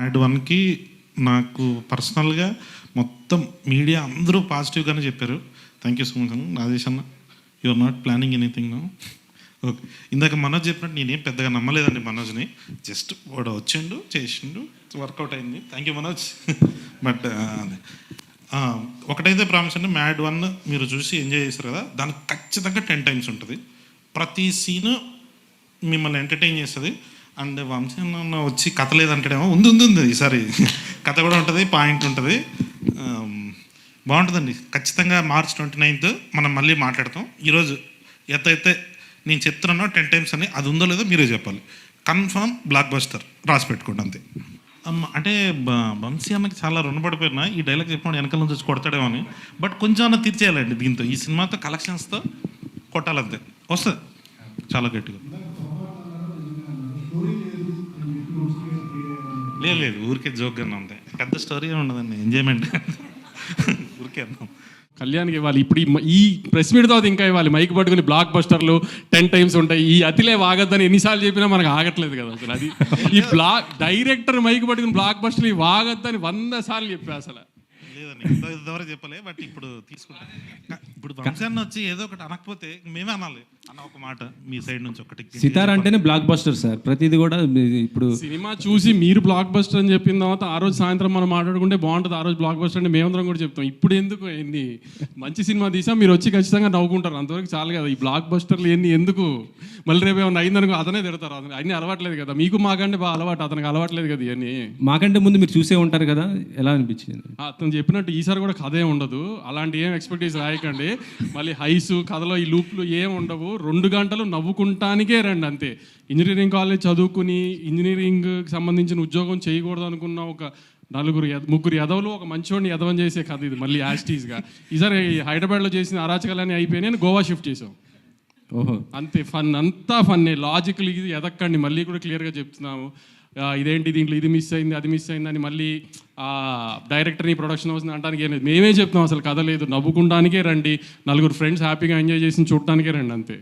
Mad వన్కి నాకు పర్సనల్గా మొత్తం మీడియా అందరూ పాజిటివ్గానే చెప్పారు. థ్యాంక్ యూ సో మచ్ అన్న. రాజేష్ అన్న, you are not planning anything no. Okay, ఇందాక మనోజ్ చెప్పినట్టు నేనేం పెద్దగా నమ్మలేదండి మనోజ్ని. జస్ట్ వాడు వచ్చిండు, చేసిండు, వర్కౌట్ అయింది. Thank you Manoj. బట్ ఒకటైతే ప్రామిస్ అండి, మ్యాడ్ వన్ మీరు చూసి ఎంజాయ్ చేశారు కదా, దానికి ఖచ్చితంగా 10 times ఉంటుంది. ప్రతి సీను మిమ్మల్ని ఎంటర్టైన్ చేస్తుంది. అండ్ వంశీ అన్న వచ్చి కథ లేదంటాడేమో, ఉంది ఈసారి కథ కూడా ఉంటుంది, పాయింట్ ఉంటుంది, బాగుంటుందండి. ఖచ్చితంగా March 29th మనం మళ్ళీ మాట్లాడతాం. ఈరోజు అయితే నేను చెప్తున్నాను 10 times అని, అది ఉందో లేదో మీరే చెప్పాలి. కన్ఫర్మ్ బ్లాక్ బస్టర్ రాసి పెట్టుకోండి అంతే. అంటే వంశీ అన్నకి చాలా రుణపడిపోయినా ఈ డైలాగ్ చెప్పిన వెనకాల నుంచి వచ్చి కొడతాడేమో అని. బట్ కొంచెం అన్న తీర్చేయాలండి దీంతో, ఈ సినిమాతో కలెక్షన్స్తో కొట్టాలంతే, వస్తుంది చాలా గట్టిగా. లేదు ఊరికే జోక్గానే ఉంది, పెద్ద స్టోరీ ఉండదండి, ఎంజాయ్మెంట్ ఊరికే అన్నాం. కళ్యాణ్కి ఇవ్వాలి ఇప్పుడు ఈ ప్రెస్ మీట్ తర్వాత ఇంకా ఇవ్వాలి, మైక్ పట్టుకుని బ్లాక్ బస్టర్లు 10 times ఉంటాయి. ఈ అతిలే వాగద్దని ఎన్నిసార్లు చెప్పినా మనకు ఆగట్లేదు కదా అసలు. అది ఈ డైరెక్టర్ మైక్ పట్టుకుని బ్లాక్ బస్టర్లు వాగద్దని 100 సార్లు చెప్పా అసలు. లేదండి ఇంతవరకు చెప్పలే, బట్ ఇప్పుడు తీసుకుంటాం. ఇప్పుడు వంశీ అన్న వచ్చి ఏదో ఒకటి అనకపోతే మేమే అనాలి అన్న ఒక మాట మీ సైడ్ నుంచి ఒకటి. సితార్ అంటేనే బ్లాక్ బస్టర్ సార్, ప్రతిది కూడా. ఇప్పుడు సినిమా చూసి మీరు బ్లాక్ బస్టర్ అని చెప్పిన తర్వాత ఆ రోజు సాయంత్రం మనం మాట్లాడుకుంటే బాగుంటుంది. ఆ రోజు బ్లాక్ బస్టర్ అంటే మేమందరం కూడా చెప్తాం. ఇప్పుడు ఎందుకు ఎన్ని మంచి సినిమా తీసా మీరు వచ్చి ఖచ్చితంగా నవ్వుకుంటారు, అంతవరకు చాలు కదా. ఈ బ్లాక్ బస్టర్లు ఎన్ని ఎందుకు, మళ్ళీ రేపు ఏమన్నా అయిందనుకో అతనే తిడతారు. అన్ని అలవాట్లేదు కదా మీకు, మాకంటే బాగా అలవాటు, అతనికి అలవాట్లేదు కదా ఇవన్నీ. మాకంటే ముందు మీరు చూసే ఉంటారు కదా, ఎలా అనిపించింది? అతను చెప్పినట్టు ఈసారి కూడా కథ ఏం ఉండదు, అలాంటి ఏం ఎక్స్పెక్టేషన్ రాయకండి. మళ్ళీ హైస్ కథలో ఈ లూప్లు ఏం ఉండవు. 2 గంటలు నవ్వుకుంటానికే రండి అంతే. ఇంజనీరింగ్ కాలేజ్ చదువుకుని ఇంజనీరింగ్ సంబంధించిన ఉద్యోగం చేయకూడదు అనుకున్న ఒక 3 ఎదవలు ఒక మంచివాడిని ఎదవని చేసే కథ ఇది. మళ్ళీ యాస్టీస్గా ఈసారి హైదరాబాద్లో చేసిన అరాచకాలన్నీ అయిపోయినాయి, గోవా షిఫ్ట్ చేసాం. ఓహో అంతే, ఫన్ అంతా ఫన్నే. లాజికల్ ఇది ఎదక్కండి, మళ్ళీ కూడా క్లియర్గా చెప్తున్నాము. ఇదేంటి దీంట్లో ఇది మిస్ అయింది అది మిస్ అయింది అని మళ్ళీ డైరెక్టర్ని ప్రొడక్షన్ హౌస్ని అనడానికి ఏం లేదు. మేమే చెప్తున్నాం అసలు కథ లేదు, నవ్వుకుంటానికే రండి, 4 ఫ్రెండ్స్ హ్యాపీగా ఎంజాయ్ చేసి చూడటానికే రండి అంతే.